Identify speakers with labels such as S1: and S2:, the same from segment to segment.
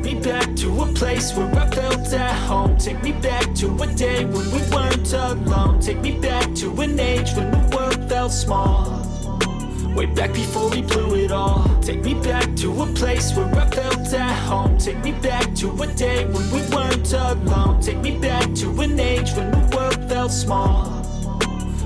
S1: me back to a place where I felt at home. Take me back to a day when we weren't alone. Take me back to an age when the world felt small. Way back before we blew it all. Take me back to a place where I felt at home. Take me back to a day when we weren't alone. Take me back to an age when the world felt small.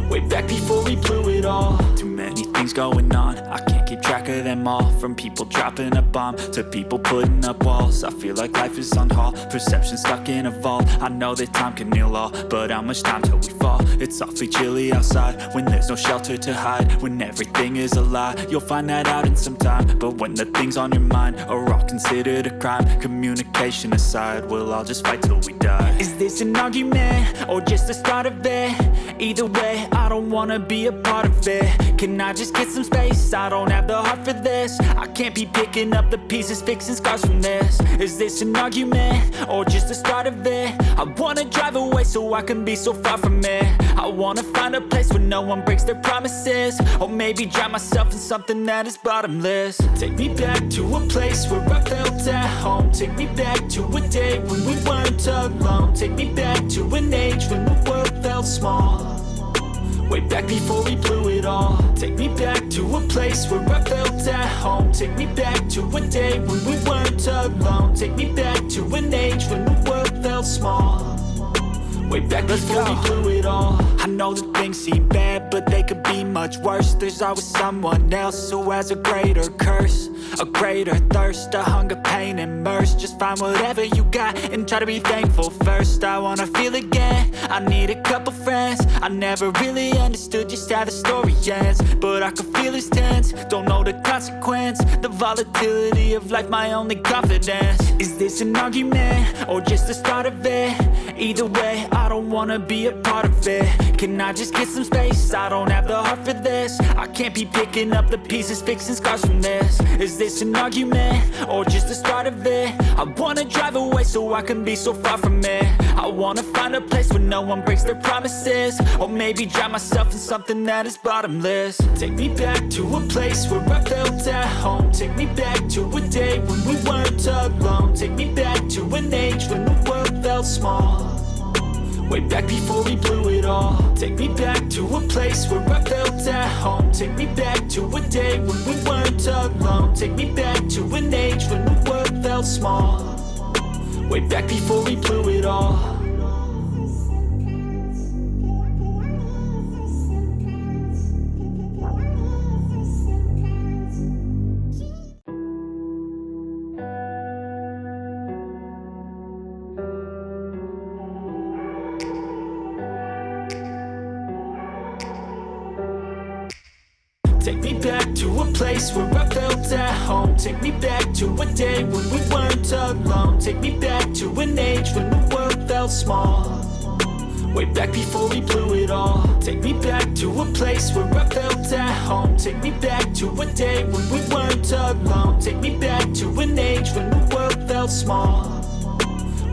S1: Way back before we blew it all. Too many things going on, I can't keep track of them all. From people dropping a bomb to people putting up walls. I feel like life is on hold, perception stuck in a vault. I know that time can heal all, but how much time till we fall? It's awfully chilly outside when there's no shelter to hide. When everything is a lie, you'll find that out in some time. But when the things on your mind are all considered a crime, communication aside, we'll all just fight till we die. Is this an argument or just the start of it? Either way, I don't wanna be a part of it. Can I just get some space? I don't have the heart for this. I can't be picking up the pieces, fixing scars from this. Is this an argument or just the start of it? I wanna drive away so I can be so far from it. I wanna find a place where no one breaks their promises. Or maybe drown myself in something that is bottomless. Take me back to a place where I felt at home. Take me back to a day when we weren't alone. Take me back to an age when the world felt small. Way back before we blew it all. Take me back to a place where I felt at home. Take me back to a day when we weren't alone. Take me back to an age when the world felt small. Way back before we blew it all. I know that things seem bad, but they could be much worse. There's always someone else who has a greater curse, a greater thirst, a hunger, pain, and mercy. Just find whatever you got and try to be thankful first. I wanna feel again, I need a couple friends. I never really understood just how the story ends, but I can feel it's tense, don't know the consequence. The volatility of life, my only confidence. Is this an argument or just the start of it? Either way, I don't wanna be a part of it. Can I just get some space? I don't have the heart for this. I can't be picking up the pieces, fixing scars from this. Is this an argument or just the start of it? I wanna drive away so I can be so far from it. I wanna find a place where no one breaks their promises. Or maybe drown myself in something that is bottomless. Take me back to a place where I felt at home. Take me back to a day when we weren't alone. Take me back to an age when the world felt small. Way back before we blew it all. Take me back to a place where I felt at home. Take me back to a day when we weren't alone. Take me back to an age when the world felt small. Way back before we blew it all. Take me back to a place where I felt at home. Take me back to a day when we weren't alone. Take me back to an age when the world felt small. Way back before we blew it all. Take me back to a place where I felt at home. Take me back to a day when we weren't alone. Take me back to an age when the world felt small.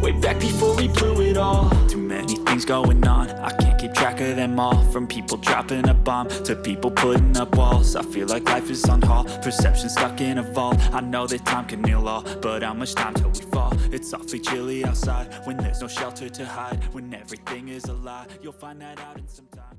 S1: Way back before we blew it all. Too many things going on, I can't keep track of them all. From people dropping a bomb to people putting up walls. I feel like life is on hold, perception stuck in a vault. I know that time can heal all, but how much time till we fall? It's awfully chilly outside when there's no shelter to hide. When everything is a lie, you'll find that out in some time.